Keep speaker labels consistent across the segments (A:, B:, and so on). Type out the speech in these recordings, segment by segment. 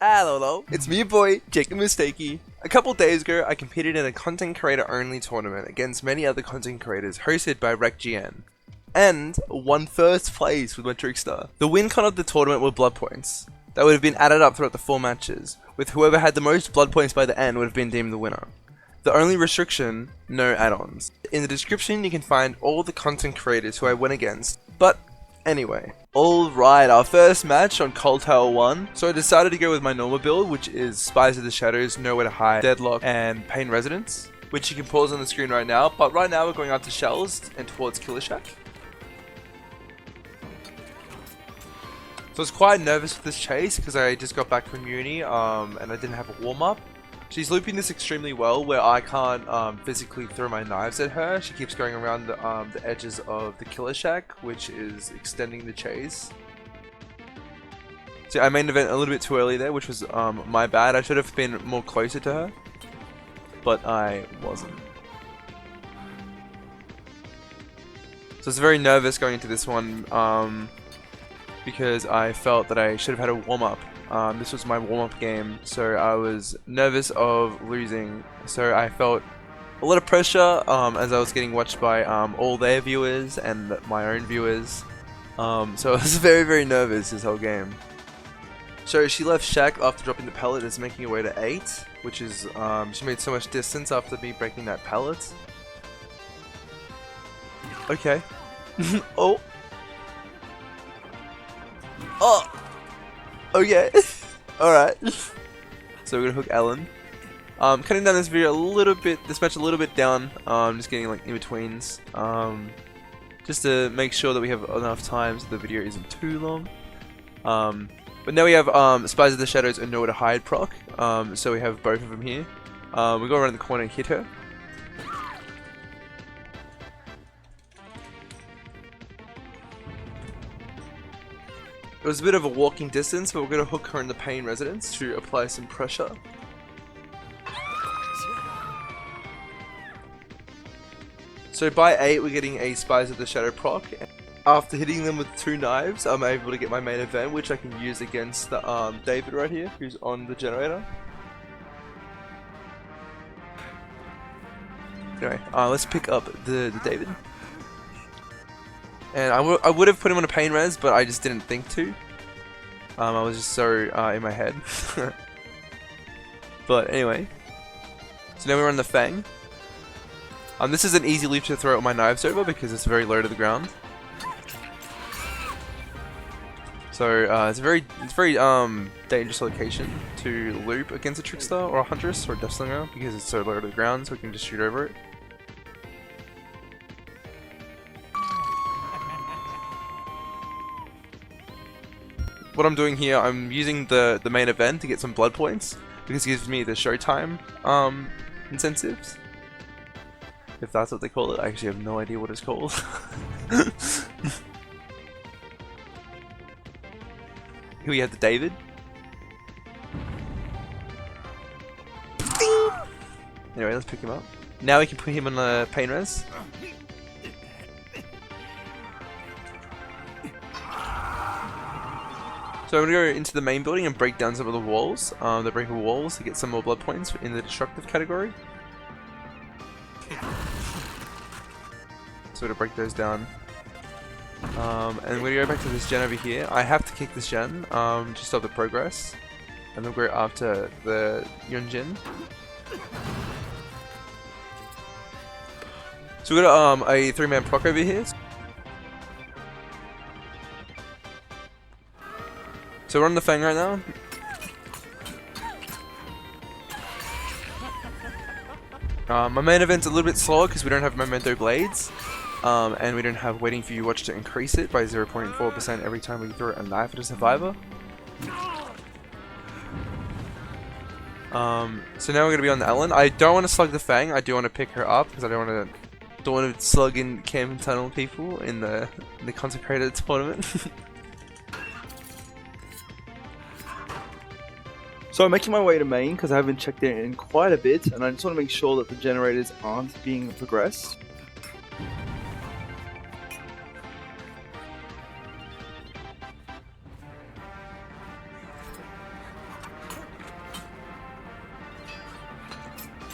A: Hello, it's me, your boy, Jacob Mistakey. A couple days ago, I competed in a content creator only tournament against many other content creators hosted by RecGN, and won first place with my Trickster. The win con of the tournament were blood points that would have been added up throughout the 4 matches, with whoever had the most blood points by the end would have been deemed the winner. The only restriction, no add-ons. In the description you can find all the content creators who I went against, but anyway. Alright, our first match on Cold Tower 1. So I decided to go with my normal build, which is Spies of the Shadows, Nowhere to Hide, Deadlock, and Pain Residence, which you can pause on the screen right now. But right now we're going after Shells and towards Killer Shack. So I was quite nervous with this chase because I just got back from uni and I didn't have a warm-up. She's looping this extremely well where I can't physically throw my knives at her. She keeps going around the edges of the Killer Shack, which is extending the chase. So I main event a little bit too early there, which was my bad. I should have been more closer to her, but I wasn't. So I was very nervous going into this one because I felt that I should have had a warm-up. This was my warm-up game, so I was nervous of losing. So I felt a lot of pressure as I was getting watched by all their viewers and my own viewers. So I was very nervous this whole game. So she left Shack after dropping the pallet, is making her way to 8, which is she made so much distance after me breaking that pallet. Okay. Oh. Oh. Okay. Alright. So we're gonna hook Ellen. Cutting down this video a little bit, this match a little bit down. Just getting like in betweens. Just to make sure that we have enough time so the video isn't too long. But now we have Spies of the Shadows and Nowhere to Hide proc. So we have both of them here. We go around the corner and hit her. It was a bit of a walking distance, but we're going to hook her in the Pain Residence to apply some pressure. So by 8 we're getting a Spies of the Shadow proc. After hitting them with 2 knives, I'm able to get my main event, which I can use against the, David right here, who's on the generator. Anyway, let's pick up the David. And I would have put him on a pain res, but I just didn't think to. I was just so in my head. But anyway. So now we're on the Fang. This is an easy loop to throw my knives over because it's very low to the ground. So it's a very dangerous location to loop against a Trickster or a Huntress or a Deathslinger because it's so low to the ground, so we can just shoot over it. What I'm doing here, I'm using the main event to get some blood points because it gives me the showtime incentives. If that's what they call it. I actually have no idea what it's called. Here we have the David. Anyway, let's pick him up. Now we can put him on the pain res. So I'm going to go into the main building and break down some of the walls, the breakable walls, to get some more blood points in the destructive category. So to break those down. And when we go back to this gen over here, I have to kick this gen to stop the progress. And then we'll go after the Yunjin. So we've got a 3-man proc over here. So we're on the Fang right now. My main event's a little bit slower because we don't have Memento Blades. And we don't have Waiting for You Watch to increase it by 0.4% every time we throw a knife at a survivor. So now we're going to be on the Ellen. I don't want to slug the Fang, I do want to pick her up because I don't want to slug in camp and tunnel people in the consecrated tournament.
B: So I'm making my way to main because I haven't checked it in quite a bit, and I just want to make sure that the generators aren't being progressed.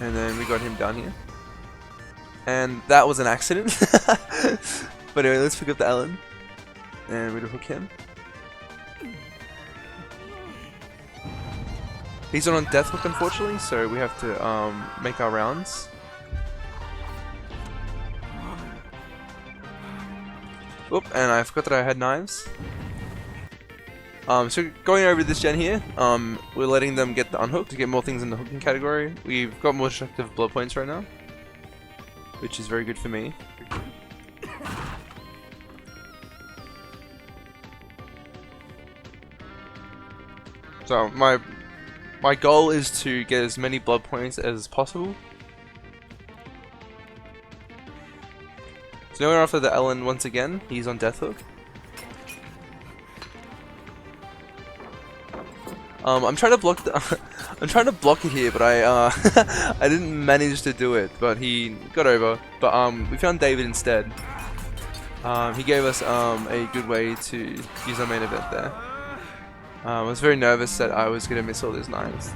A: And then we got him down here. And that was an accident. But anyway, let's pick up the Ellen. And we're gonna hook him. He's not on death hook, unfortunately, so we have to make our rounds. Oop, and I forgot that I had knives. So going over this gen here, we're letting them get the unhooked to get more things in the hooking category. We've got more destructive blood points right now, which is very good for me. So my goal is to get as many blood points as possible. So now we're after the Ellen once again. He's on death hook. I'm trying to block the I'm trying to block it here, but I I didn't manage to do it. But he got over. But we found David instead. He gave us a good way to use our main event there. I was very nervous that I was gonna miss all those knives.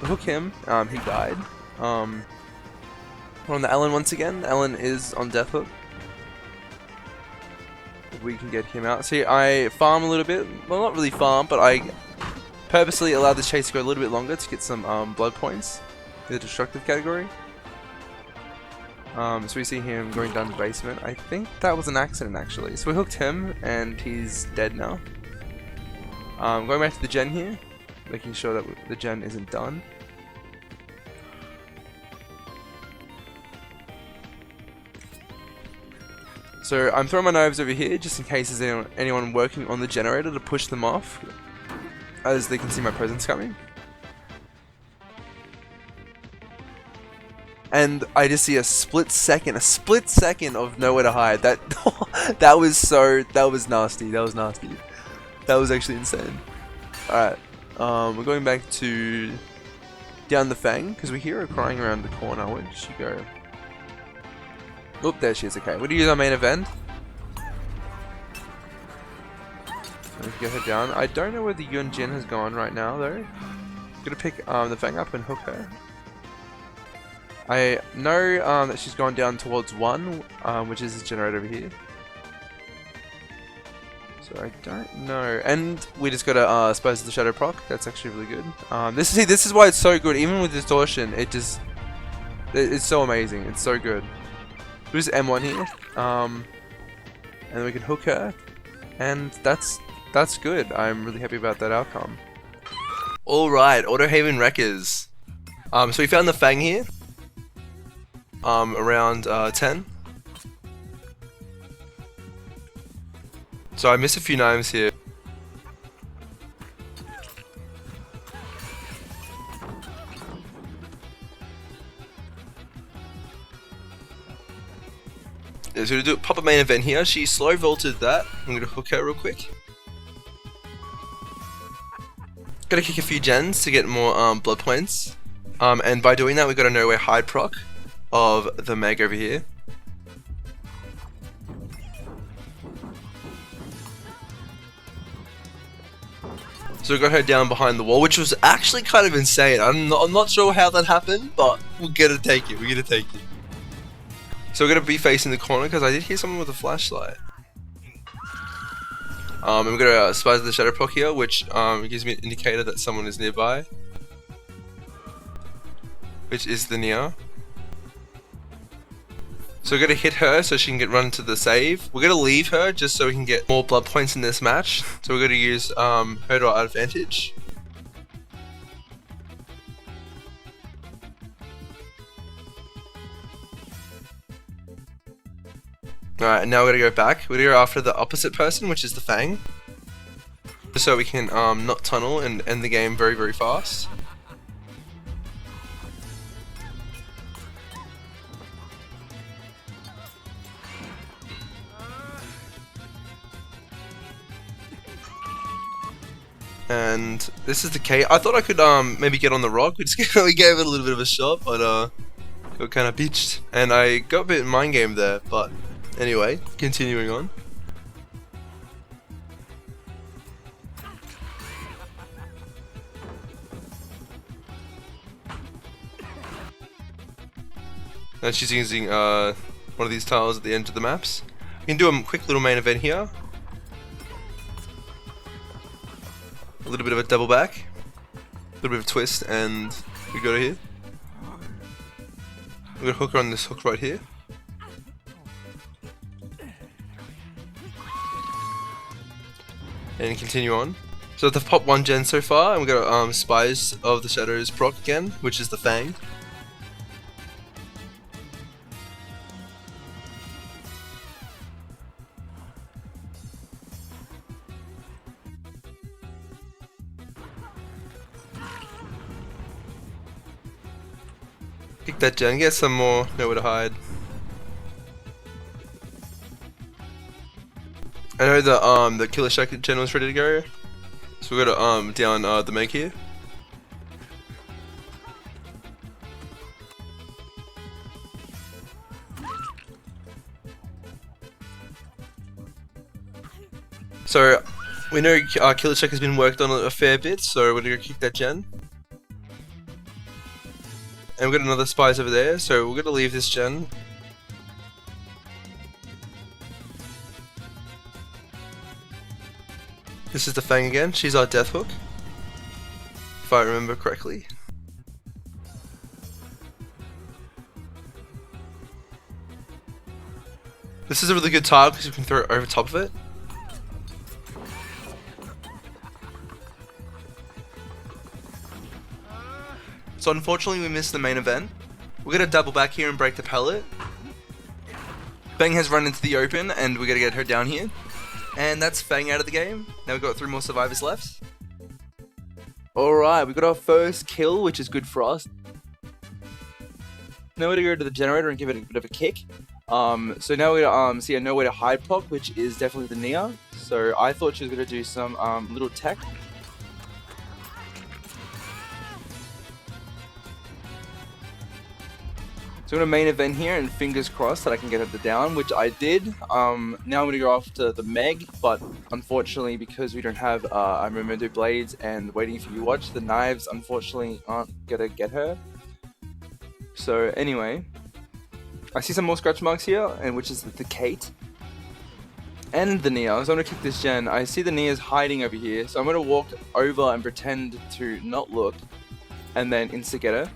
A: Hook him. He died. We're on the Ellen once again. Ellen is on death hook. If we can get him out. See, I farm a little bit. Well, not really farm, but I purposely allowed this chase to go a little bit longer to get some blood points in the destructive category. So we see him going down the basement. I think that was an accident actually. So we hooked him and he's dead now. Going back to the gen here, making sure that the gen isn't done. So I'm throwing my knives over here just in case there's anyone working on the generator to push them off, as they can see my presence coming. And I just see a split second of nowhere to hide. That that was nasty. That was actually insane. Alright, we're going back to down the Fang because we hear her crying around the corner. Where did she go? Oop, there she is. Okay, we're gonna use our main event. Let's get her down. I don't know where the Yun Jin has gone right now though. I'm gonna pick the Fang up and hook her. I know that she's gone down towards 1, which is this generator over here. So I don't know. And we just gotta Spurs of the Shadow proc. That's actually really good. This is why it's so good. Even with distortion, it's so amazing. It's so good. We just M1 here, and then we can hook her, and that's good. I'm really happy about that outcome. All right, Autohaven Wreckers. So we found the Fang here. Around 10. So I missed a few knives here. So we're gonna do pop a main event here. She slow vaulted that. I'm gonna hook her real quick. Gotta kick a few gens to get more blood points. And by doing that, we got a nowhere hide proc of the Meg over here. So we got her down behind the wall, which was actually kind of insane. I'm not sure how that happened, but we're gonna take it. We're gonna take it. So we're gonna be facing the corner because I did hear someone with a flashlight. And we're gonna Spies of the Shadow proc here, which gives me an indicator that someone is nearby, which is the Nia. So we're gonna hit her so she can get run to the save. We're gonna leave her just so we can get more blood points in this match. So we're gonna use her to our advantage. Alright, and now we're gonna go back. We're gonna go after the opposite person, which is the Fang. Just so we can not tunnel and end the game very, very fast. And this is the K. I thought I could maybe get on the rock. We gave it a little bit of a shot, but got kind of bitched. And I got a bit mind game there, but anyway, continuing on. And she's using one of these tiles at the end of the maps. We can do a quick little main event here. A little bit of a double back, a little bit of a twist, and we go to here. We're gonna hook her on this hook right here. And continue on. So they've popped 1 gen so far, and we've got Spies of the Shadows proc again, which is the Fang. Pick that gen, get some more, nowhere to hide. I know the Killer Shack gen was ready to go, so we got down the Meg here. So we know Killer Shack has been worked on a fair bit, so we're gonna go kick that gen. And we've got another Spies over there, so we're gonna leave this gen. This is the Fang again, she's our death hook, if I remember correctly. This is a really good tile because you can throw it over top of it. So unfortunately we missed the main event. We're gonna double back here and break the pellet. Bang has run into the open and we gotta get her down here. And that's Fang out of the game. Now we've got 3 more survivors left.
B: Alright, we got our first kill, which is good for us. Now we're gonna go to the generator and give it a bit of a kick. So now we see a nowhere to hide proc, which is definitely the Nia. So I thought she was gonna do some little tech. So I'm going to main event here and fingers crossed that I can get her down, which I did. Now I'm going to go after the Meg, but unfortunately because we don't have Memento blades and waiting for you watch, the knives unfortunately aren't going to get her. So anyway, I see some more scratch marks here, and which is the Kate and the Nia. So I'm going to kick this gen. I see the Nia's hiding over here, so I'm going to walk over and pretend to not look and then insta-get her.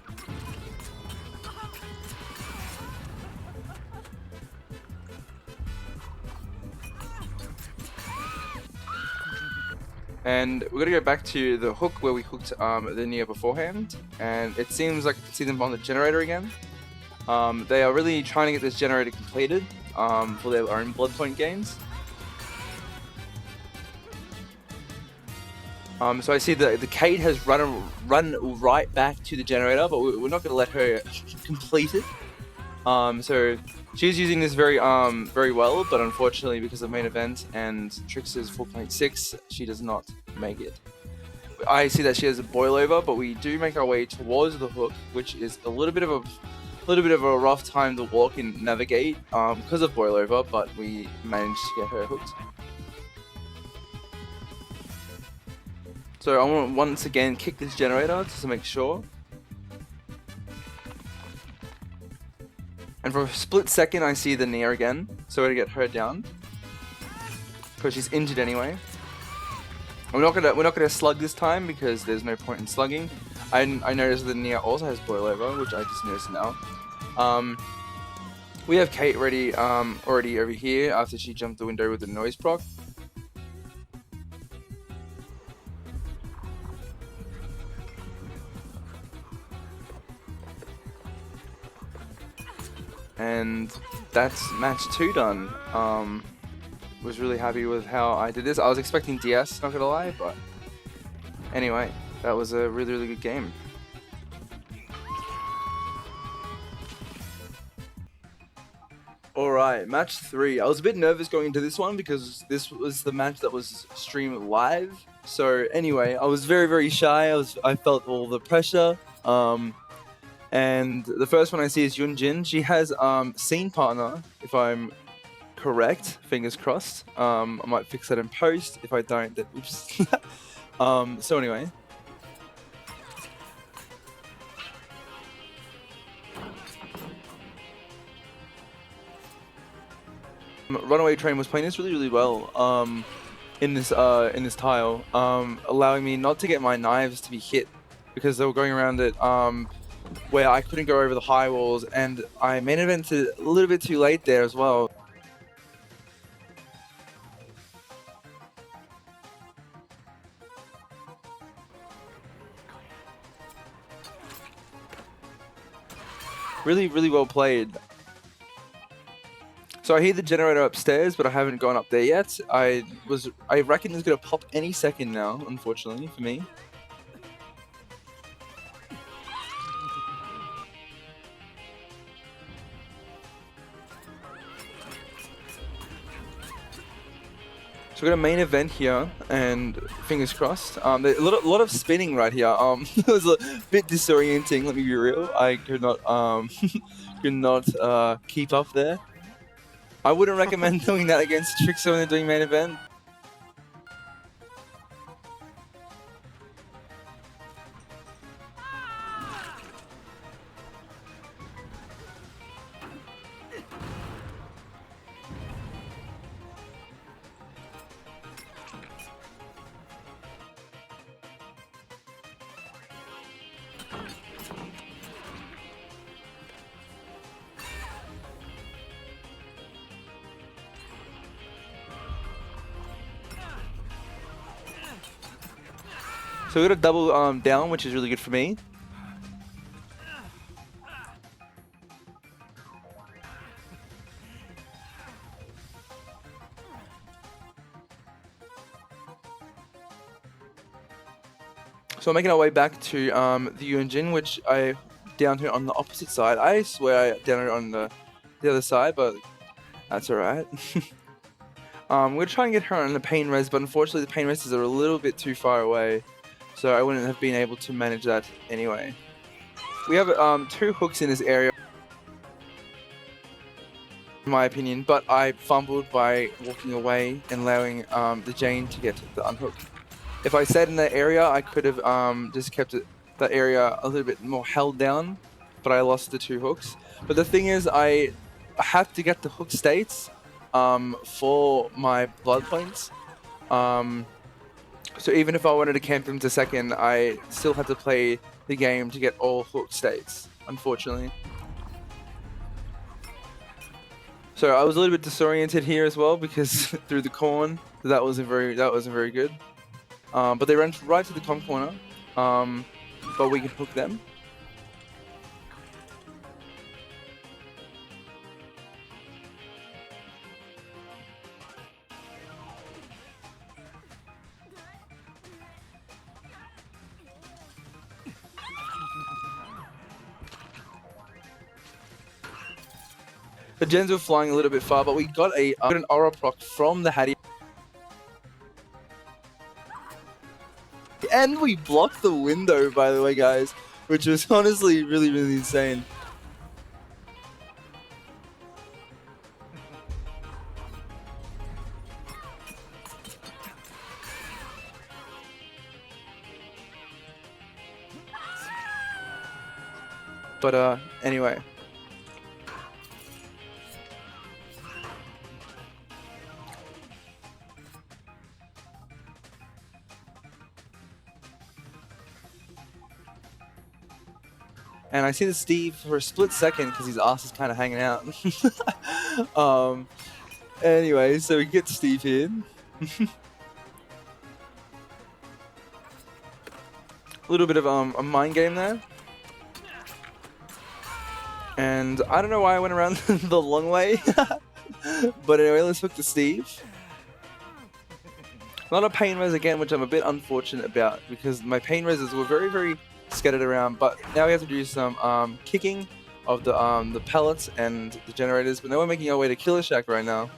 B: And we're gonna go back to the hook where we hooked the Nia beforehand, and it seems like I can see them on the generator again. They are really trying to get this generator completed for their own blood point gains. So I see the Kate has run right back to the generator, but we're not gonna let her complete it. So she's using this very well, but unfortunately because of main event and Trickster's 4.6, she does not make it. I see that she has a boil over, but we do make our way towards the hook, which is a little bit of a rough time to walk and navigate because of boil over, but we managed to get her hooked. So I want to once again kick this generator just to make sure. And for a split second, I see the Nia again, so we're gonna get her down because she's injured anyway. We're not gonna slug this time because there's no point in slugging. I noticed the Nia also has boil over, which I just noticed now. We have Kate ready already over here after she jumped the window with the noise proc. And that's match 2 done. Was really happy with how I did this. I was expecting DS, not gonna lie, but anyway, that was a really good game. Alright, match 3. I was a bit nervous going into this one because this was the match that was streamed live. So anyway, I was very shy. I felt all the pressure. And the first one I see is Yunjin. She has scene partner, if I'm correct. Fingers crossed. I might fix that in post. If I don't, then oops. So anyway. Runaway Train was playing this really well in this tile, allowing me not to get my knives to be hit because they were going around it where I couldn't go over the high walls, and I main evented a little bit too late there as well. Really well played. So I hear the generator upstairs, but I haven't gone up there yet. I reckon it's gonna pop any second now, unfortunately for me. So we're gonna main event here, and fingers crossed. There's a lot of spinning right here. It was a bit disorienting. Let me be real. I could not keep up there. I wouldn't recommend doing that against Trickster when they're doing main event. So we got a double down, which is really good for me. So we're making our way back to the engine, which I down here on the opposite side. I swear I down it on the other side, but that's alright. We're gonna try and get her on the pain res, but unfortunately the pain res are a little bit too far away, so I wouldn't have been able to manage that anyway. We have 2 hooks in this area, in my opinion, but I fumbled by walking away and allowing the Jane to get the unhook. If I stayed in that area, I could have just kept that area a little bit more held down, but I lost the 2 hooks. But the thing is, I have to get the hook states for my blood points. So even if I wanted to camp him to second, I still had to play the game to get all hook states, unfortunately. So I was a little bit disoriented here as well because through the corn, that wasn't very good. But they ran right to the comp corner, but we can hook them. The gens were flying a little bit far, but we got an aura proc from the Hattie. And we blocked the window, by the way, guys, which was honestly really insane. But anyway. And I see the Steve for a split second because his ass is kind of hanging out. Anyway, so we get Steve here. A little bit of a mind game there. And I don't know why I went around the long way. But anyway, let's hook the Steve. Not a pain res again, which I'm a bit unfortunate about because my pain reses were very scattered around, but now we have to do some kicking of the pellets and the generators. But now we're making our way to Killer Shack right now.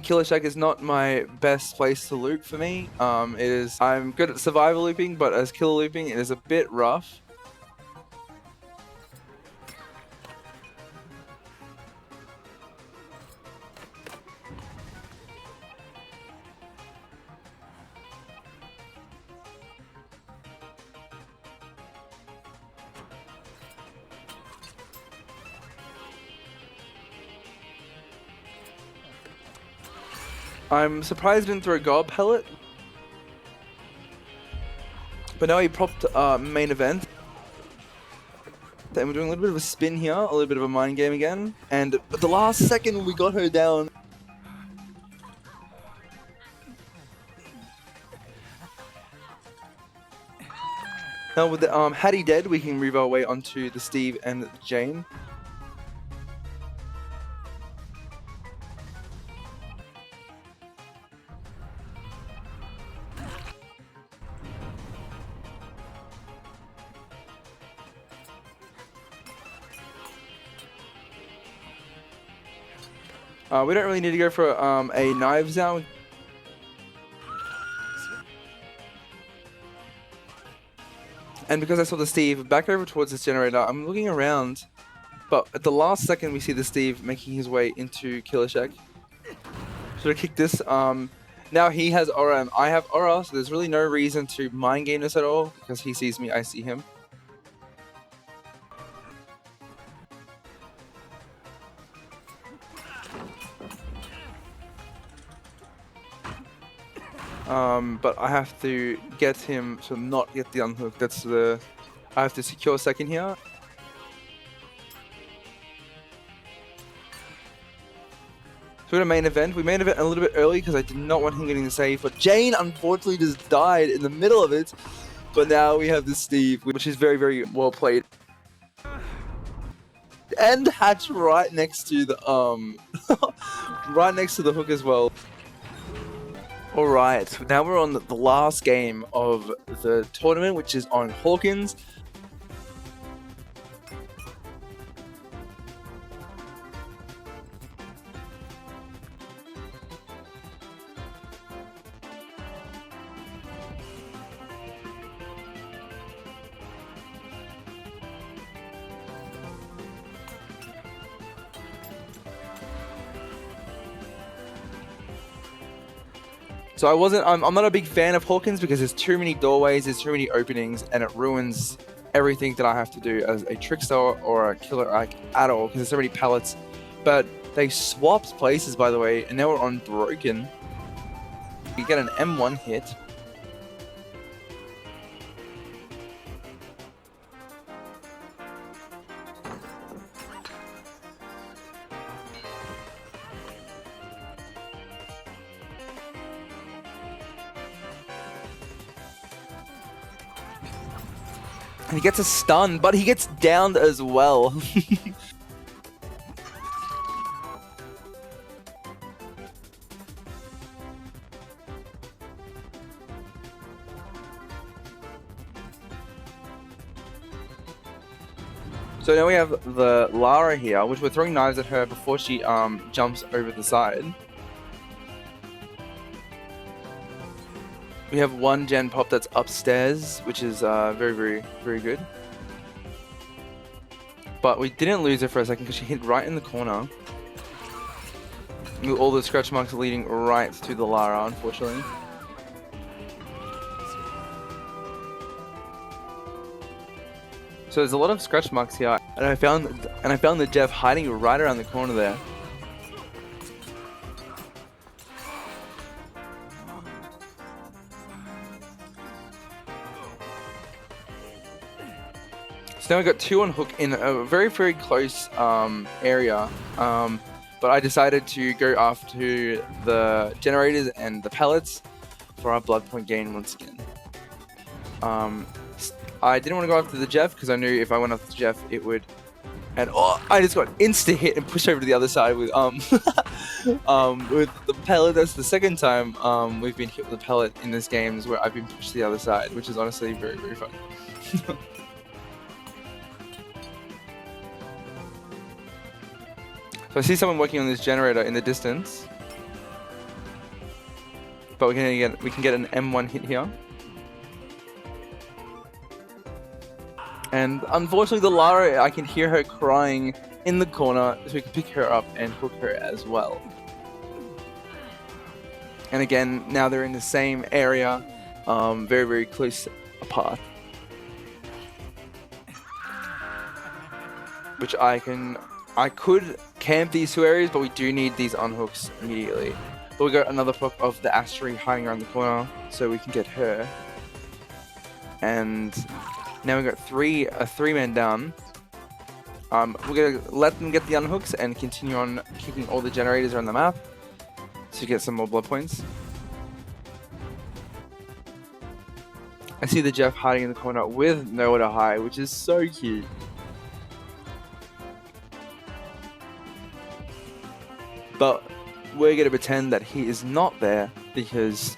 B: Killer Shack is not my best place to loop for me. I'm good at survival looping, but as killer looping, it is a bit rough. I'm surprised he didn't throw a gob pellet. But now he propped main event. And we're doing a little bit of a spin here, a little bit of a mind game again. And at the last second, we got her down. Now with the Hattie dead, we can move our way onto the Steve and Jane. We don't really need to go for a knives now. And because I saw the Steve back over towards this generator, I'm looking around. But at the last second, we see the Steve making his way into Killer Shack. Should I kick this? Now he has aura and I have aura, so there's really no reason to mind game this at all because he sees me, I see him. But I have to get him to not get the unhook. I have to secure second here. So we're at a main event. We main event a little bit early because I did not want him getting the save. But Jane unfortunately just died in the middle of it. But now we have the Steve, which is very, very well played. And Hatch right next to the right next to the hook as well. Alright, now we're on the last game of the tournament, which is on Hawkins. So I'm not a big fan of Hawkins because there's too many doorways, there's too many openings, and it ruins everything that I have to do as a Trickster or a Killer at all, because there's so many pallets. But they swapped places, by the way, and now we're on Broken. You get an M1 hit. And he gets a stun, but he gets downed as well. So now we have the Lara here, which we're throwing knives at her before she jumps over the side. We have one gen pop that's upstairs, which is very, very, very good. But we didn't lose her for a second because she hit right in the corner. With all the scratch marks leading right to the Lara, unfortunately. So there's a lot of scratch marks here, and I found the Jeff hiding right around the corner there. So now we got two on hook in a very, very close area, but I decided to go after the generators and the pellets for our blood point gain once again. I didn't want to go after the Jeff because I knew if I went after the Jeff it would, and oh, I just got insta hit and pushed over to the other side with with the pellet. That's the second time we've been hit with a pellet in this game, is where I've been pushed to the other side, which is honestly very, very fun. So I see someone working on this generator in the distance, but we can get an M1 hit here. And unfortunately the Lara, I can hear her crying in the corner, so we can pick her up and hook her as well. And again, now they're in the same area, very, very close apart. Which I could camp these two areas, but we do need these unhooks immediately. But we got another flock of the Asteroid hiding around the corner, so we can get her. And now we got a 3-man down. We're gonna let them get the unhooks and continue on kicking all the generators around the map to get some more blood points. I see the Jeff hiding in the corner with nowhere to hide, which is so cute. But we're going to pretend that he is not there because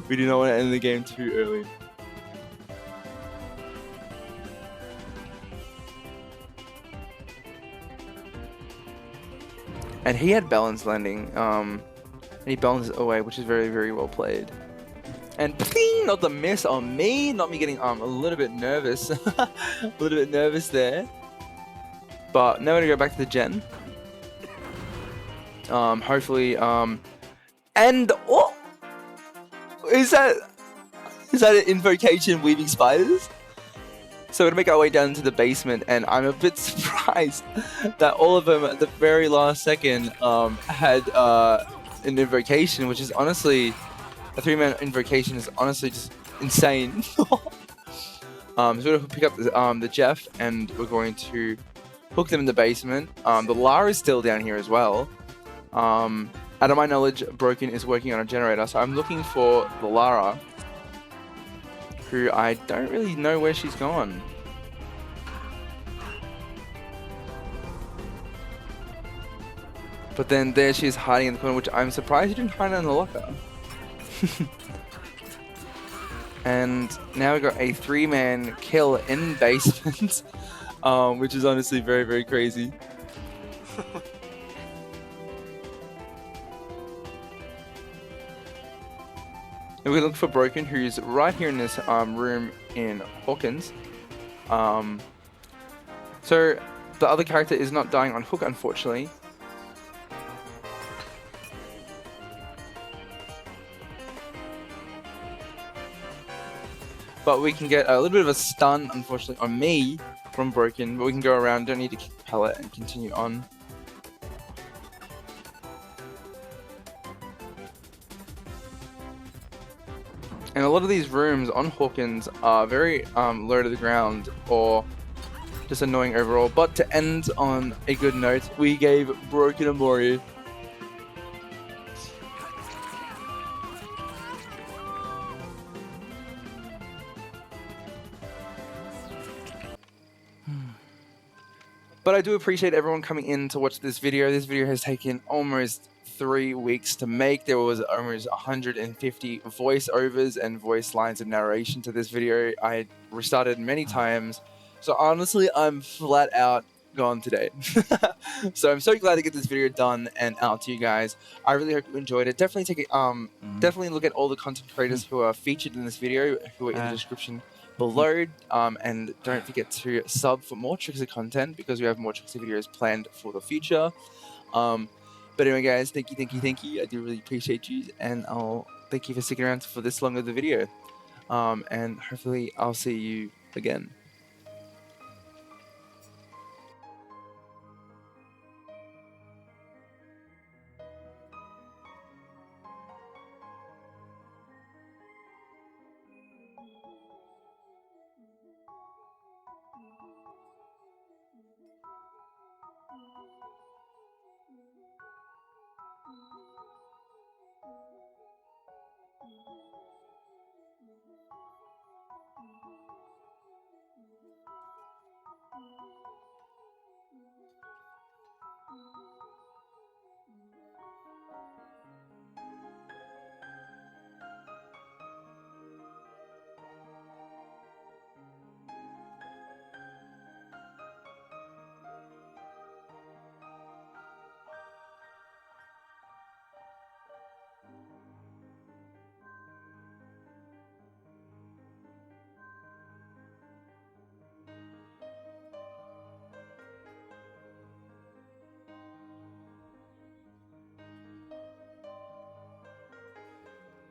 B: we do not want to end the game too early. And he had balance landing, and he balanced it away, which is very, very well played. And ping, not the miss on me, not me getting a little bit nervous, a little bit nervous there. But now we're gonna go back to the gen. Hopefully, and oh, is that an invocation weaving spiders? So we're gonna make our way down to the basement, and I'm a bit surprised that all of them at the very last second had an invocation, which is honestly a 3-man invocation is honestly just insane. So we're gonna pick up the Jeff, and we're going to hook them in the basement. The Lara is still down here as well. Out of my knowledge, Broken is working on a generator, so I'm looking for the Lara, who I don't really know where she's gone. But then there she is hiding in the corner, which I'm surprised she didn't hide in the locker. And now we got a 3-man kill in basement, which is honestly very, very crazy. And we're looking for Broken, who's right here in this room in Hawkins. So the other character is not dying on hook, unfortunately. But we can get a little bit of a stun, unfortunately, on me from Broken. But we can go around, don't need to kick the pallet, and continue on. And a lot of these rooms on Hawkins are very low to the ground, or just annoying overall. But to end on a good note, we gave Broken a Mori. But I do appreciate everyone coming in to watch this video. This video has taken almost 3 weeks to make. There was almost 150 voiceovers and voice lines of narration to this video. I restarted many times. So honestly, I'm flat out gone today. So I'm so glad to get this video done and out to you guys. I really hope you enjoyed it. Definitely take a, definitely look at all the content creators who are featured in this video, who are in the description below, and don't forget to sub for more Trickster content, because we have more Trickster videos planned for the future. But anyway, guys, thank you. I do really appreciate you, and I'll thank you for sticking around for this long of the video. And hopefully I'll see you again.